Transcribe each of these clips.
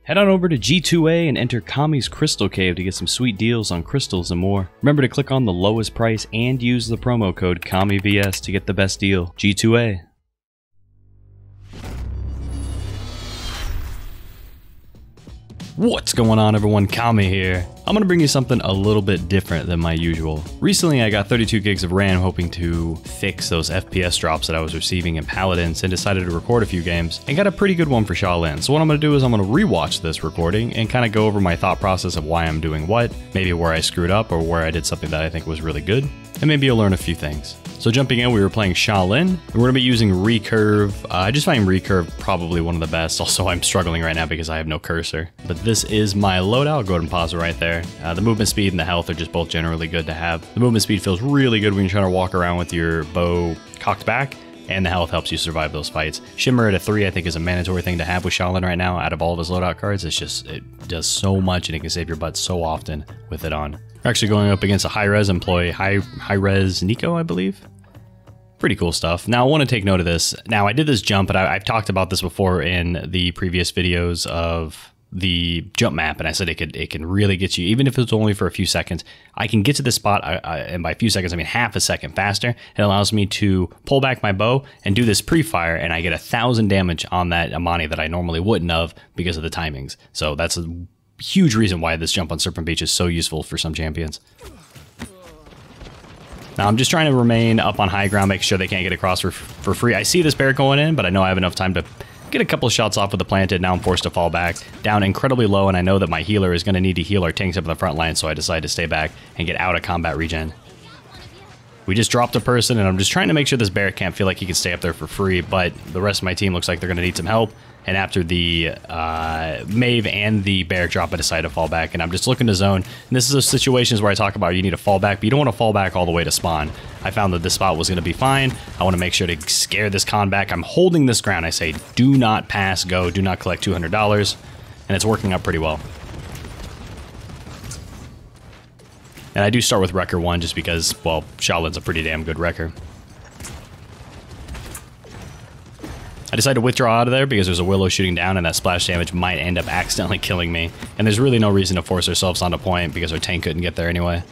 Head on over to G2A and enter Kami's Crystal Cave to get some sweet deals on crystals and more. Remember to click on the lowest price and use the promo code KamiVS to get the best deal. G2A. What's going on, everyone? Kami here. I'm gonna bring you something a little bit different than my usual. Recently I got 32 gigs of RAM hoping to fix those FPS drops that I was receiving in Paladins and decided to record a few games and got a pretty good one for Sha Lin. So what I'm gonna do is I'm gonna rewatch this recording and kind of go over my thought process of why I'm doing what, maybe where I screwed up or where I did something that I think was really good, and maybe you'll learn a few things. So jumping in, we were playing Sha Lin, and we're gonna be using Recurve. I just find Recurve probably one of the best. Also, I'm struggling right now because I have no cursor. But this is my loadout. I'll go ahead and pause it right there. The movement speed and the health are just both generally good to have. The movement speed feels really good when you're trying to walk around with your bow cocked back, and the health helps you survive those fights. Shimmer at a 3 I think is a mandatory thing to have with Sha Lin right now. Out of all of his loadout cards, it does so much and it can save your butt so often with it on. We're actually going up against a high-res employee, high-res Nico, I believe. Pretty cool stuff. Now I want to take note of this. Now I did this jump, but I've talked about this before in the previous videos of the jump map, and I said it can really get you, even if it's only for a few seconds. I can get to this spot, and by a few seconds I mean half a second faster. It allows me to pull back my bow and do this pre-fire, and I get 1,000 damage on that Amani that I normally wouldn't have because of the timings. So that's a huge reason why this jump on Serpent Beach is so useful for some champions. Now I'm just trying to remain up on high ground, make sure they can't get across for free. I see this bear going in, but I know I have enough time to get a couple of shots off with the planted. Now I'm forced to fall back, down incredibly low, and I know that my healer is going to need to heal our tanks up in the front line, so I decide to stay back and get out of combat regen. We just dropped a person, and I'm just trying to make sure this bear can't feel like he can stay up there for free, but the rest of my team looks like they're going to need some help. And after the Mave and the bear drop, I decided to fall back, and I'm just looking to zone. And this is those situations where I talk about you need to fall back, but you don't want to fall back all the way to spawn. I found that this spot was going to be fine. I want to make sure to scare this con back. I'm holding this ground. I say, do not pass go, do not collect $200, and it's working out pretty well. And I do start with Wrecker 1 just because, well, Sha Lin's a pretty damn good Wrecker. I decided to withdraw out of there because there's a Willow shooting down, and that splash damage might end up accidentally killing me. And there's really no reason to force ourselves onto point because our tank couldn't get there anyway.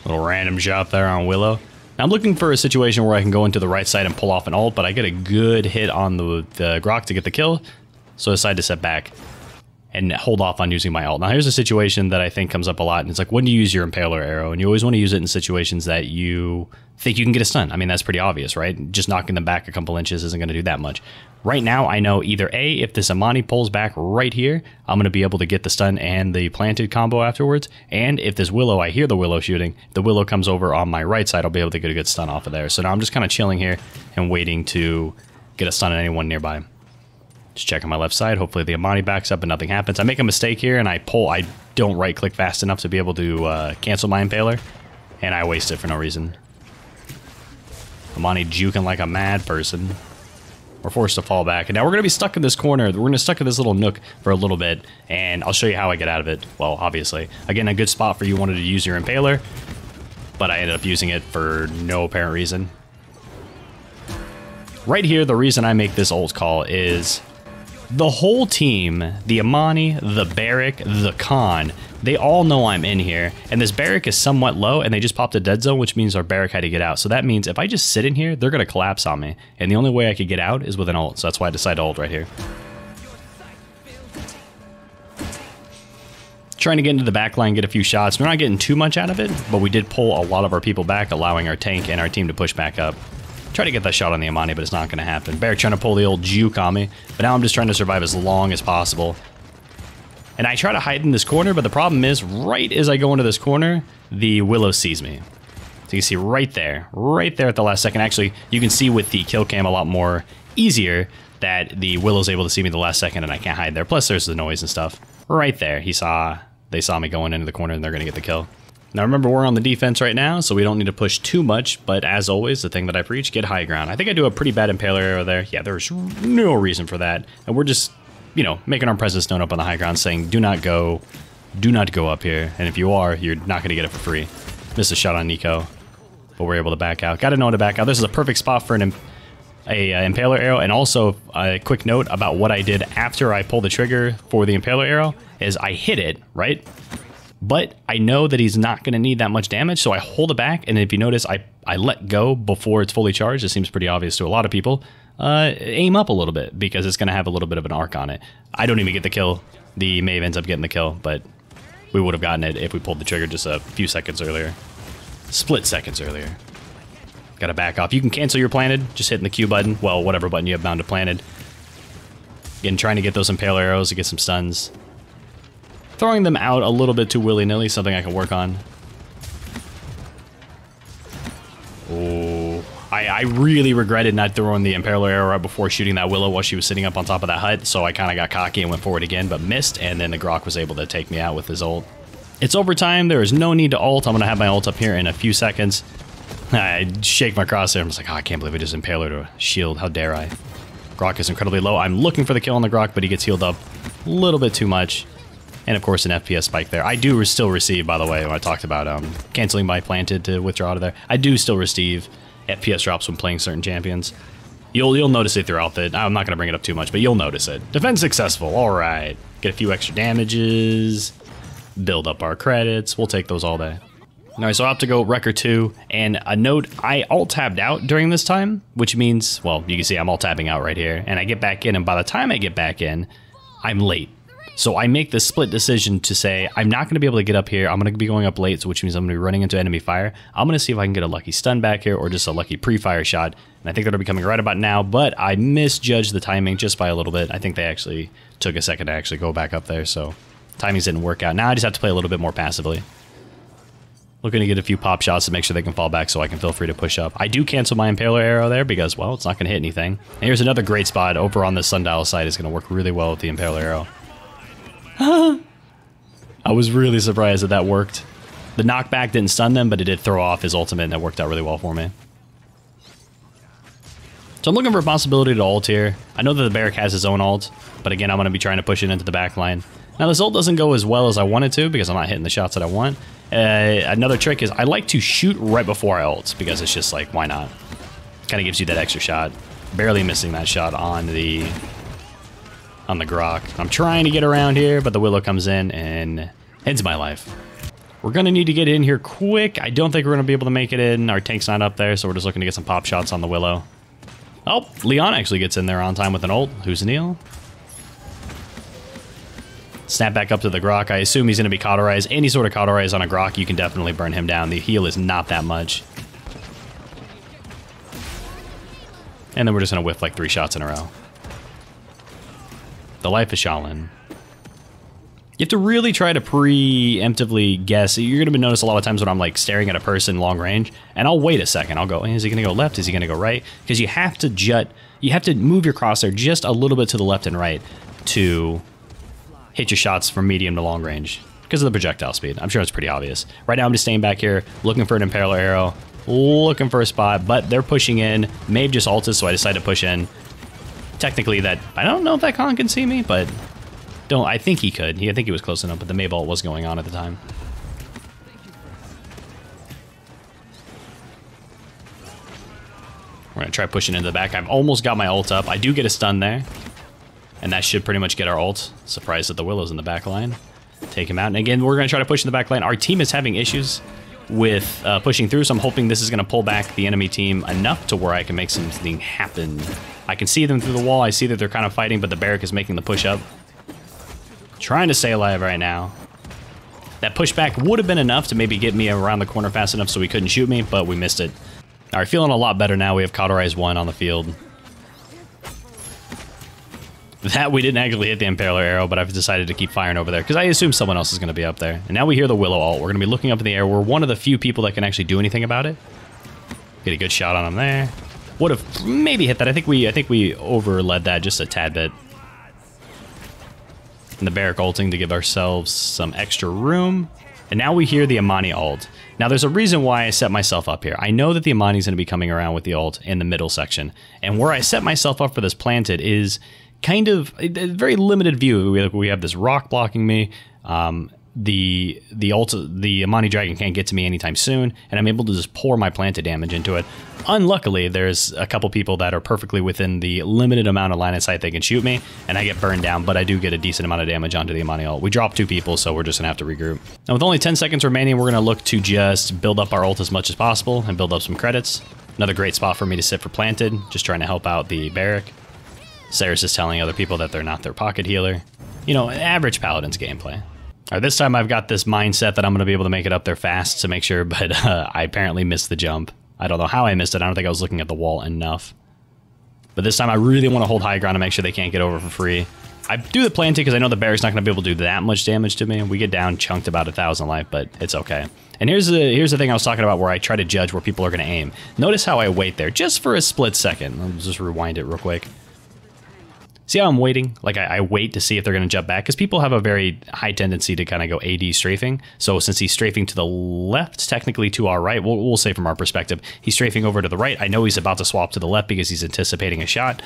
Little random shot there on Willow. Now I'm looking for a situation where I can go into the right side and pull off an ult, but I get a good hit on the Grok to get the kill, so I decide to set back and hold off on using my ult. Now here's a situation that I think comes up a lot, and it's like, when do you use your Impaler arrow? And you always want to use it in situations that you think you can get a stun. I mean, that's pretty obvious, right? Just knocking them back a couple inches isn't going to do that much. Right now, I know either A, if this Amani pulls back right here, I'm going to be able to get the stun and the planted combo afterwards. And if this Willow, I hear the Willow shooting, the Willow comes over on my right side, I'll be able to get a good stun off of there. So now I'm just kind of chilling here and waiting to get a stun on anyone nearby. Just checking my left side. Hopefully the Amani backs up and nothing happens. I make a mistake here and I don't right click fast enough to be able to cancel my Impaler, and I waste it for no reason. Amani juking like a mad person. We're forced to fall back, and now we're going to be stuck in this corner. We're going to stuck in this little nook for a little bit, and I'll show you how I get out of it. Well, obviously. Again, a good spot for you wanted to use your Impaler, but I ended up using it for no apparent reason. Right here, the reason I make this ult call is the whole team, the Amani, the Barrack, the Khan, they all know I'm in here, and this Barrack is somewhat low, and they just popped a dead zone, which means our Barrack had to get out. So that means if I just sit in here, they're going to collapse on me, and the only way I could get out is with an ult, so that's why I decided to ult right here. Trying to get into the back line, get a few shots. We're not getting too much out of it, but we did pull a lot of our people back, allowing our tank and our team to push back up. Try to get that shot on the Amani, but it's not going to happen. Bear trying to pull the old juke on me, but now I'm just trying to survive as long as possible. And I try to hide in this corner, but the problem is, right as I go into this corner, the Willow sees me. So you can see right there at the last second. Actually, you can see with the kill cam a lot more easier that the Willow's able to see me the last second and I can't hide there. Plus there's the noise and stuff. Right there, they saw me going into the corner and they're going to get the kill. Now remember, we're on the defense right now, so we don't need to push too much, but as always, the thing that I preach, get high ground. I think I do a pretty bad Impaler arrow there. Yeah, there's no reason for that. And we're just, you know, making our presence known up on the high ground, saying, do not go up here. And if you are, you're not going to get it for free. Missed a shot on Nico, but we're able to back out. Got to know when to back out. This is a perfect spot for a Impaler Arrow, and also a quick note about what I did after I pulled the trigger for the Impaler Arrow is I hit it, right? But I know that he's not going to need that much damage, so I hold it back, and if you notice, I let go before it's fully charged. It seems pretty obvious to a lot of people. Aim up a little bit, because it's going to have a little bit of an arc on it. I don't even get the kill. The Maeve ends up getting the kill, but we would have gotten it if we pulled the trigger just a few seconds earlier. Split seconds earlier. Gotta back off. You can cancel your planted, just hitting the Q button. Well, whatever button you have bound to planted. Again, trying to get those Impaler Arrows to get some stuns. Throwing them out a little bit too willy-nilly, something I can work on. Oh, I really regretted not throwing the Impaler Arrow right before shooting that Willow while she was sitting up on top of that hut, so I kind of got cocky and went forward again, but missed, and then the Grok was able to take me out with his ult. It's overtime. There is no need to ult. I'm going to have my ult up here in a few seconds. I shake my crosshair. I'm just like, oh, I can't believe I just Impaler to a shield. How dare I? Grok is incredibly low. I'm looking for the kill on the Grok, but he gets healed up a little bit too much. And of course, an FPS spike there. I do still receive, by the way, when I talked about canceling my planted to withdraw out of there. I do still receive FPS drops when playing certain champions. You'll notice it throughout the... I'm not going to bring it up too much, but you'll notice it. Defense successful. All right. Get a few extra damages. Build up our credits. We'll take those all day. All right, so I have to go Wrecker 2, and a note, I alt-tabbed out during this time, which means, well, you can see I'm alt-tabbing out right here, and I get back in, and by the time I get back in, I'm late. So I make the split decision to say, I'm not going to be able to get up here, I'm going to be going up late, so which means I'm going to be running into enemy fire. I'm going to see if I can get a lucky stun back here, or just a lucky pre-fire shot, and I think they're going to be coming right about now, but I misjudged the timing just by a little bit. I think they actually took a second to actually go back up there, so timings didn't work out. Now I just have to play a little bit more passively. Looking to get a few pop shots to make sure they can fall back so I can feel free to push up. I do cancel my Impaler Arrow there because, well, it's not going to hit anything. And here's another great spot over on the Sundial side. Is going to work really well with the Impaler Arrow. I was really surprised that that worked. The knockback didn't stun them, but it did throw off his ultimate, and that worked out really well for me. So I'm looking for a possibility to ult here. I know that the Barrack has his own ult, but again, I'm going to be trying to push it into the back line. Now, this ult doesn't go as well as I want it to because I'm not hitting the shots that I want. Another trick is I like to shoot right before I ult because it's just like, why not? Kind of gives you that extra shot. Barely missing that shot on the Grok. I'm trying to get around here, but the Willow comes in and ends my life. We're going to need to get in here quick. I don't think we're going to be able to make it in. Our tank's not up there, so we're just looking to get some pop shots on the Willow. Oh, Leon actually gets in there on time with an ult. Who's Neil? Snap back up to the Grok. I assume he's going to be cauterized. Any sort of cauterize on a Grok, you can definitely burn him down. The heal is not that much. And then we're just going to whiff like 3 shots in a row. The life of Sha Lin. You have to really try to preemptively guess. You're going to notice a lot of times when I'm like staring at a person long range, and I'll wait a second. I'll go, is he going to go left? Is he going to go right? Because you have to move your crosshair just a little bit to the left and right to hit your shots from medium to long range because of the projectile speed. I'm sure it's pretty obvious. Right now I'm just staying back here looking for an Impaler Arrow, looking for a spot, but they're pushing in. Maeve just ulted, so I decided to push in. Technically, that I don't know if that Khan can see me, but I think he could. I think he was close enough, but the Maeve ult was going on at the time. We're gonna try pushing into the back. I've almost got my ult up. I do get a stun there. And that should pretty much get our ult. Surprised that the Willow's in the back line. Take him out. And again, we're going to try to push in the back line. Our team is having issues with pushing through, so I'm hoping this is going to pull back the enemy team enough to where I can make something happen. I can see them through the wall. I see that they're kind of fighting, but the Barrack is making the push up. Trying to stay alive right now. That pushback would have been enough to maybe get me around the corner fast enough so he couldn't shoot me, but we missed it. All right, feeling a lot better now. We have Cauterized 1 on the field. That we didn't actually hit the Impaler Arrow, but I've decided to keep firing over there because I assume someone else is going to be up there. And now we hear the Willow ult. We're going to be looking up in the air. We're one of the few people that can actually do anything about it. Get a good shot on him there. Would have maybe hit that. I think we overled that just a tad bit. And the Barrack ulting to give ourselves some extra room. And now we hear the Amani ult. Now there's a reason why I set myself up here. I know that the Amani's going to be coming around with the ult in the middle section. And where I set myself up for this planted is kind of a very limited view. We have this rock blocking me. the Amani Dragon can't get to me anytime soon, and I'm able to just pour my planted damage into it. Unluckily, there's a couple people that are perfectly within the limited amount of line of sight they can shoot me, and I get burned down, but I do get a decent amount of damage onto the Amani ult. We dropped 2 people, so we're just gonna have to regroup. Now with only 10 seconds remaining, we're gonna look to just build up our ult as much as possible and build up some credits. Another great spot for me to sit for planted, just trying to help out the barrack. Ceres is telling other people that they're not their pocket healer. You know, average Paladin's gameplay. All right, this time I've got this mindset that I'm going to be able to make it up there fast to make sure, but I apparently missed the jump. I don't know how I missed it. I don't think I was looking at the wall enough. But this time I really want to hold high ground to make sure they can't get over for free. I do the planting because I know the barrack's not going to be able to do that much damage to me. We get down chunked about 1,000 life, but it's okay. And here's the thing I was talking about where I try to judge where people are going to aim. Notice how I wait there just for a split second. I'll just rewind it real quick. See how I'm waiting? Like I wait to see if they're going to jump back because people have a very high tendency to kind of go AD strafing. So since he's strafing to the left, technically to our right, we'll say from our perspective, he's strafing over to the right. I know he's about to swap to the left because he's anticipating a shot.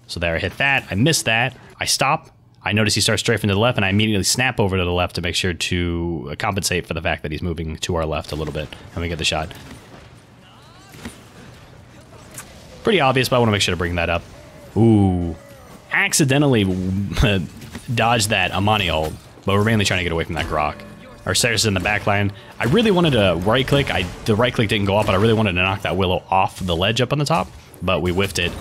So there, I hit that. I missed that. I stop. I notice he starts strafing to the left, and I immediately snap over to the left to make sure to compensate for the fact that he's moving to our left a little bit, and we get the shot. Pretty obvious, but I want to make sure to bring that up. Ooh. Accidentally dodged that Amani ult, but we're mainly trying to get away from that Grok. Our Ceres is in the back line. I really wanted to right click. The right click didn't go up, but I really wanted to knock that Willow off the ledge up on the top, but we whiffed it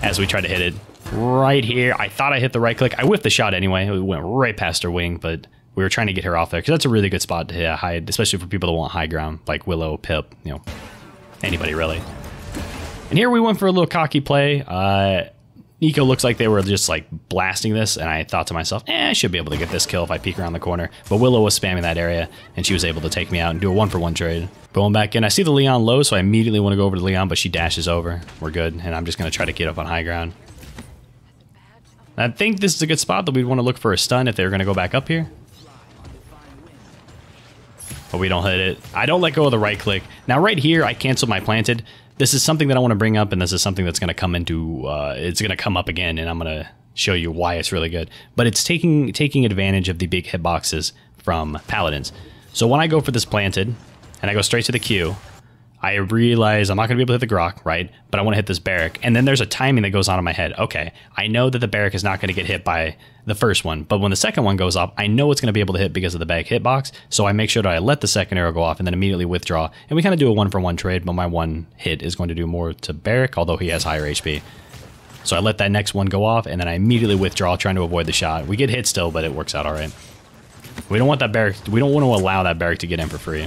as we tried to hit it right here. I thought I hit the right click. I whiffed the shot anyway. It went right past her wing, but we were trying to get her off there because that's a really good spot to hide, especially for people that want high ground, like Willow, Pip, you know, anybody really. And here we went for a little cocky play. Nico looks like they were just like blasting this, and I thought to myself, I should be able to get this kill if I peek around the corner. But Willow was spamming that area, and she was able to take me out and do a 1-for-1 trade. Going back in, I see the Leon low, so I immediately want to go over to Leon, but she dashes over. We're good, and I'm just going to try to get up on high ground. I think this is a good spot that we'd want to look for a stun if they were going to go back up here. But we don't hit it. I don't let go of the right click. Now right here, I canceled my planted. This is something that I want to bring up, and this is something that's going to come into, it's going to come up again, and I'm going to show you why it's really good. But it's taking advantage of the big hitboxes from Paladins. So when I go for this planted, and I go straight to the Q, I realize I'm not going to be able to hit the Grok, right? But I want to hit this barrack. And then there's a timing that goes on in my head. Okay, I know that the barrack is not going to get hit by the first one, but when the second one goes off, I know it's going to be able to hit because of the back hitbox. So I make sure that I let the second arrow go off and then immediately withdraw. And we kind of do a 1-for-1 trade, but my one hit is going to do more to barrack, although he has higher HP. So I let that next one go off, and then I immediately withdraw, trying to avoid the shot. We get hit still, but it works out all right. We don't want that barrack. We don't want to allow that barrack to get in for free.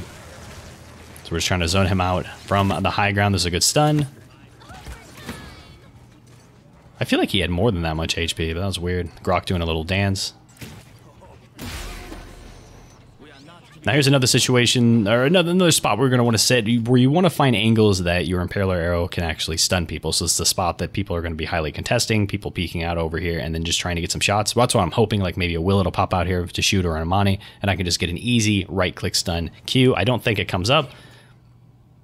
So we're just trying to zone him out from the high ground. This is a good stun. I feel like he had more than that much HP, but that was weird. Grok doing a little dance. Now here's another situation, or another spot where we're going to want to sit, where you want to find angles that your Impaler arrow can actually stun people. So it's the spot that people are going to be highly contesting, people peeking out over here, and then just trying to get some shots. That's what I'm hoping, like maybe a Willow will pop out here to shoot, or an Amani, and I can just get an easy right-click stun Q. I don't think it comes up.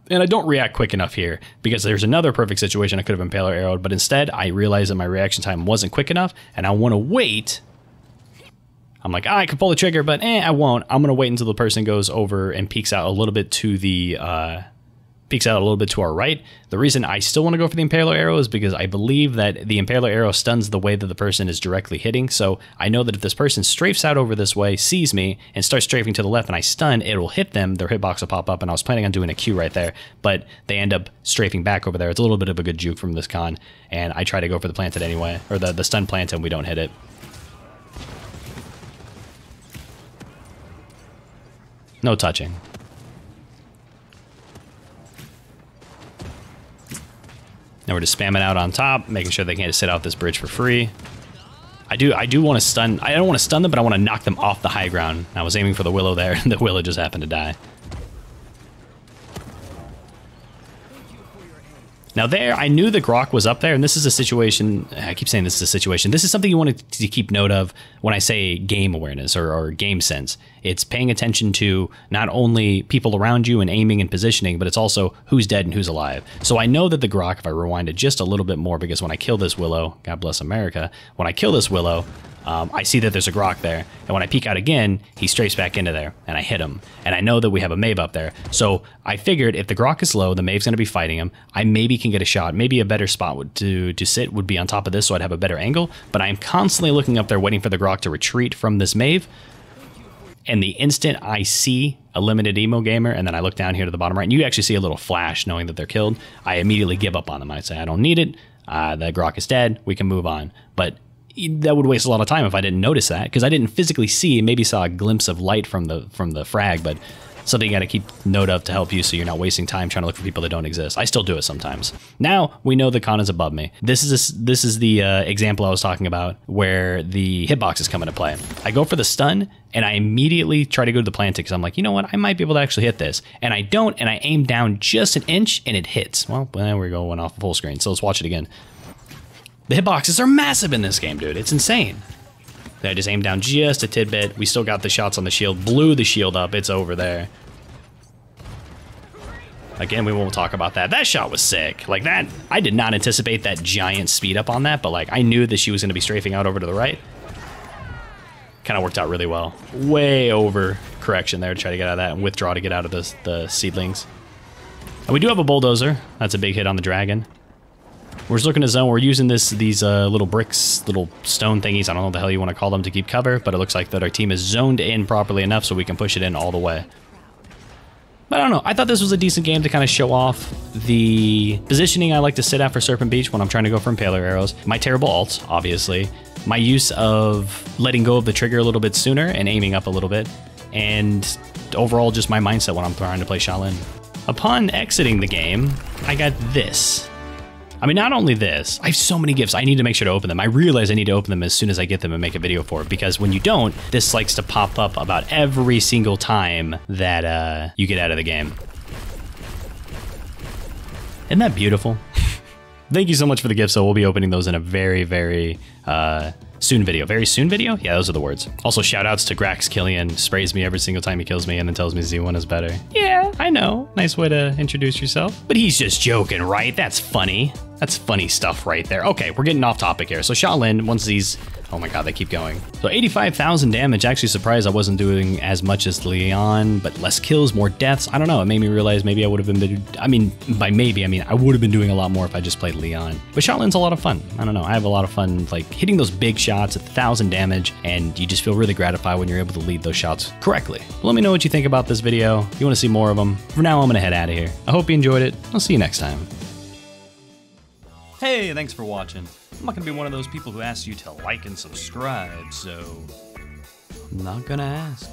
And I don't react quick enough here, because there's another perfect situation I could have Impaler arrowed, but instead I realized that my reaction time wasn't quick enough, and I want to wait. I'm like, I could pull the trigger, but I won't. I'm gonna wait until the person goes over and peeks out a little bit to the our right. The reason I still want to go for the Impaler arrow is because I believe that the Impaler arrow stuns the way that the person is directly hitting. So I know that if this person strafes out over this way, sees me, and starts strafing to the left, and I stun, it will hit them. Their hitbox will pop up, and I was planning on doing a Q right there, but they end up strafing back over there. It's a little bit of a good juke from this con, and I try to go for the planted anyway, or the stun plant, and we don't hit it. No touching. Now we're just spamming out on top, making sure they can't sit out this bridge for free. I do want to stun. I don't want to stun them, but I want to knock them off the high ground. I was aiming for the Willow there, and the Willow just happened to die. Now there, I knew the Grok was up there, and this is a situation, I keep saying this is a situation, this is something you want to keep note of when I say game awareness or game sense. It's paying attention to not only people around you and aiming and positioning, but it's also who's dead and who's alive. So I know that the Grok, if I rewind it just a little bit more, because when I kill this Willow, God bless America, when I kill this Willow, I see that there's a Grok there, and when I peek out again, he strafes back into there, and I hit him. And I know that we have a Maeve up there, so I figured if the Grok is low, the Maeve's going to be fighting him. I maybe can get a shot. Maybe a better spot to sit would be on top of this, so I'd have a better angle, but I'm constantly looking up there waiting for the Grok to retreat from this Maeve. And the instant I see a limited emo gamer, and then I look down here to the bottom right, and you actually see a little flash knowing that they're killed, I immediately give up on them. I say, I don't need it. The Grok is dead. We can move on. But that would waste a lot of time if I didn't notice that, because I didn't physically see, maybe saw a glimpse of light from the frag, but something you got to keep note of to help you so you're not wasting time trying to look for people that don't exist. I still do it sometimes. Now we know the con is above me. This is the example I was talking about where the hitbox is coming to play. I go for the stun and I immediately try to go to the planted because I'm like, you know what, I might be able to actually hit this. And I don't, and I aim down just an inch and it hits. Well, there we go, went off full screen. So let's watch it again. The hitboxes are massive in this game, dude. It's insane. I just aimed down just a tidbit. We still got the shots on the shield. Blew the shield up. It's over there. Again, we won't talk about that. That shot was sick. Like that, I did not anticipate that giant speed up on that, but like I knew that she was going to be strafing out over to the right. Kind of worked out really well. Way over correction there to try to get out of that and withdraw to get out of the seedlings. And we do have a bulldozer. That's a big hit on the dragon. We're just looking to zone. We're using these little bricks, little stone thingies. I don't know what the hell you want to call them to keep cover, but it looks like that our team is zoned in properly enough so we can push it in all the way. But I don't know. I thought this was a decent game to kind of show off the positioning I like to sit at for Serpent Beach when I'm trying to go for impaler arrows. My terrible ults, obviously. My use of letting go of the trigger a little bit sooner and aiming up a little bit. And overall, just my mindset when I'm trying to play Sha Lin. Upon exiting the game, I got this. I mean, not only this, I have so many gifts. I need to make sure to open them. I realize I need to open them as soon as I get them and make a video for it, because when you don't, this likes to pop up about every single time that you get out of the game. Isn't that beautiful? Thank you so much for the gifts. So we'll be opening those in a very, very soon video. Very soon video? Yeah, those are the words. Also, shout outs to Grax Killian. Sprays me every single time he kills me and then tells me Z1 is better. Yeah, I know. Nice way to introduce yourself. But he's just joking, right? That's funny. That's funny stuff right there. Okay, we're getting off topic here. So Sha Lin, once these... Oh my god, they keep going. So 85,000 damage. Actually surprised I wasn't doing as much as Leon, but less kills, more deaths. I don't know. It made me realize maybe I would have been... I mean, by maybe, I mean I would have been doing a lot more if I just played Leon. But Sha Lin's a lot of fun. I don't know. I have a lot of fun like hitting those big shots at 1,000 damage, and you just feel really gratified when you're able to lead those shots correctly. But let me know what you think about this video. If you want to see more of them. For now, I'm going to head out of here. I hope you enjoyed it. I'll see you next time. Hey, thanks for watching. I'm not gonna be one of those people who asks you to like and subscribe, so I'm not gonna ask.